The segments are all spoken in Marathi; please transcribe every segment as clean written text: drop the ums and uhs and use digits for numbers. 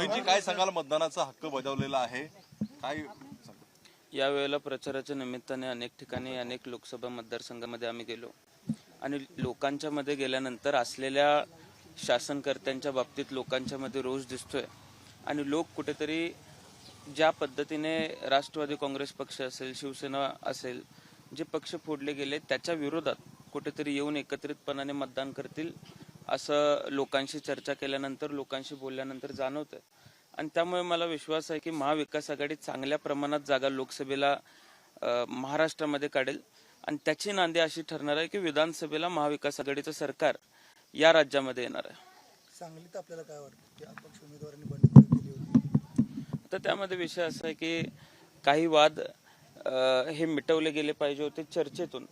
रोहितजी काय सांगाल, मतदानाचा हक्क बजावलेला आहे काय? यावेळेला प्रचाराच्या निमित्ताने अनेक ठिकाणी अनेक लोकसभा मतदारसंघामध्ये आम्ही गेलो आणि लोकांच्या मध्ये गेल्यानंतर असलेल्या शासनकर्त्यांच्या बाबतीत लोकांच्या मध्ये रोष दिसतोय आणि लोक कुठेतरी ज्या पद्धतीने राष्ट्रवादी काँग्रेस पक्ष असेल, शिवसेना असेल, जे पक्ष फोडले गेले त्याच्या विरोधात कुठेतरी येऊन एकत्रितपणाने मतदान करतील असं लोकांशी चर्चा केल्यानंतर, लोकांशी बोलल्यानंतर जाणवतंय. आणि त्यामुळे मला विश्वास आहे की महाविकास आघाडी चांगल्या प्रमाणात जागा लोकसभेला महाराष्ट्रामध्ये काढेल आणि त्याची नांदी अशी ठरणार आहे की विधानसभेला महाविकास आघाडीचं सरकार या राज्यामध्ये येणार आहे. सांगलीत आपल्याला काय वाटतं की अपक्ष उमेदवारांनी बंडखोरी केली होती? तर त्यामध्ये विषय असा आहे की काही वाद हे मिटवले गेले पाहिजे होते चर्चेतून,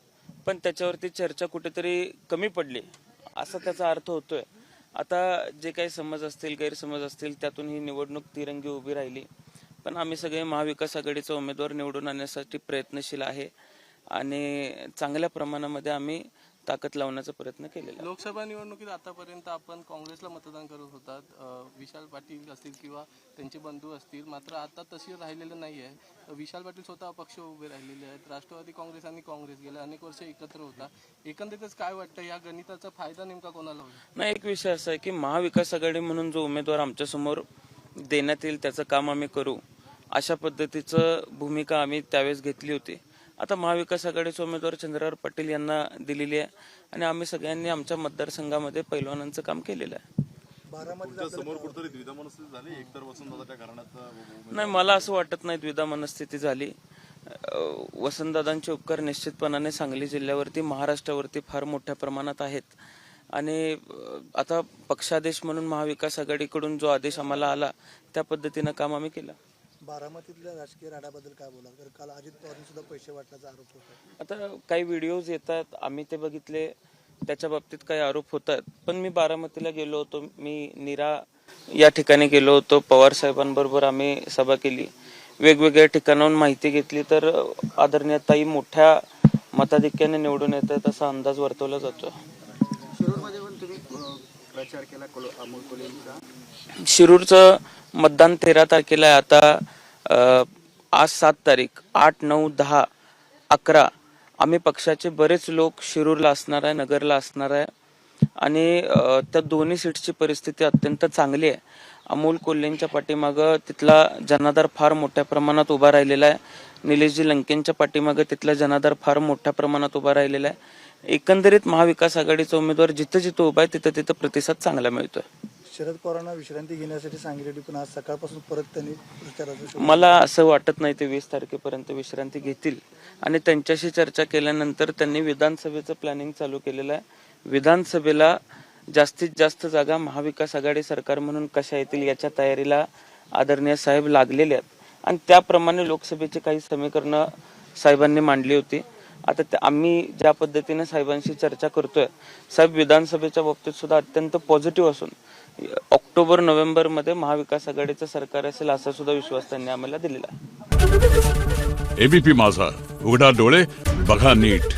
पण त्याच्यावरती चर्चा कुठेतरी कमी पडली असा त्याचा अर्थ होतोय. आता जे काही समज असतील, गैरसमज असतील, त्यातून ही निवडणूक तिरंगी उभी राहिली, पण आम्ही सगळे महाविकास आघाडीचा उमेदवार निवडून आणण्यासाठी प्रयत्नशील आहे आणि चांगल्या प्रमाणामध्ये आम्ही ताकद लावण्याचा प्रयत्न केलेला आहे. लोकसभा निवडणुकीत आतापर्यंत आपण काँग्रेसला मतदान करत होतात, विशाल पाटील असतील किंवा त्यांचे बंधू असतील, मात्र आता तशी राहिलेलं नाही आहे. विशाल पाटील स्वतः अपक्ष उभे राहिलेले आहेत. राष्ट्रवादी काँग्रेस आणि काँग्रेस गेल्या अनेक वर्ष एकत्र होता. एकंदरीतच काय वाटतं, या गणिताचा फायदा नेमका कोणाला होईल? नाही, एक विषय असा आहे की महाविकास आघाडी म्हणून जो उमेदवार आमच्या समोर देण्यात येईल त्याचं काम आम्ही करू, अशा पद्धतीचं भूमिका आम्ही त्यावेळेस घेतली होती. आता महाविकास आघाडीचे उमेदवार चंद्रकांत पाटील यांना दिलेली आहे आणि आम्ही सगळ्यांनी आमच्या मतदारसंघामध्ये पैलवानांचं काम केलेलं आहे. समोर कुठेतरी द्विधा मनस्थिती झाली, एकतर वसंतदादाच्या कारणात नाही, मला असं वाटत नाही द्विधा मनस्थिती झाली. वसंतदादांचे उपकार निश्चितपणाने सांगली जिल्ह्यावरती, महाराष्ट्रावरती फार मोठ्या प्रमाणात आहेत आणि आता पक्षादेश म्हणून महाविकास आघाडीकडून जो आदेश आम्हाला आला त्या पद्धतीनं काम आम्ही केलं. बारामतीतल्या राजकीय राडाबद्दल काय बोला? तर काल अजित पवारांनी सुद्धा पैसे वाटल्याचा आरोप होता. आता काही व्हिडिओज येतात, आम्ही ते बघितले, त्याच्या बाबतीत काही आरोप होतात. पण मी बारामतीला गेलो होतो, मी नीरा या ठिकाणी गेलो होतो, पवार साहेबांबरोबर आम्ही सभा केली, वेगवेगळ्या ठिकाणाहून माहिती घेतली, तर आदरणीय ताई मोठ्या मताधिक्याने निवडून येत आहेत असा अंदाज वर्तवला जातो. शिरूरमध्ये पण तुम्ही प्रचार केला अमोल कोल्हेंचा. शिरूरचं मतदान 13 तारखेला आहे. आता आज 7 तारीख, 8, 9, 10, 11 आम्ही पक्षाचे बरेच लोक शिरूरला असणार आहे, नगरला असणार आहे आणि त्या दोन्ही सीट्सची परिस्थिती अत्यंत चांगली आहे. अमोल कोल्हेंच्या पाठीमागं तिथला जनाधार फार मोठ्या प्रमाणात उभा राहिलेला आहे. निलेशजी लंकेंच्या पाठीमागं तिथला जनाधार फार मोठ्या प्रमाणात उभा राहिलेला आहे. एकंदरीत महाविकास आघाडीचा उमेदवार जिथं जिथं उभा आहे तिथं तिथं प्रतिसाद चांगला मिळतोय. शरद पवारांना विश्रांती घेण्यासाठी सांगितली, पण आज सकाळपासून परत त्यांनी प्रचाराचं. मला असं वाटत नाही ते 20 तारखेपर्यंत विश्रांती घेतील आणि त्यांच्याशी चर्चा केल्यानंतर त्यांनी विधानसभेचं प्लॅनिंग चालू केलेलं आहे. विधानसभेला जास्तीत जास्त जागा महाविकास आघाडी सरकार म्हणून कशा येतील याच्या तयारीला आदरणीय साहेब लागलेले आहेत आणि त्याप्रमाणे लोकसभेची काही समीकरणं साहेबांनी मांडली होती. आता आम्ही ज्या पद्धतीने साहेबांशी चर्चा करतोय, साहेब विधानसभेच्या बाबतीत सुद्धा अत्यंत पॉझिटिव्ह असून ऑक्टोबर नोव्हेंबर मध्ये महाविकास आघाडीचं सरकार असेल असा सुद्धा विश्वास त्यांनी आम्हाला दिलेला आहे. एबीपी माझा, उघडा डोळे बघा नीट.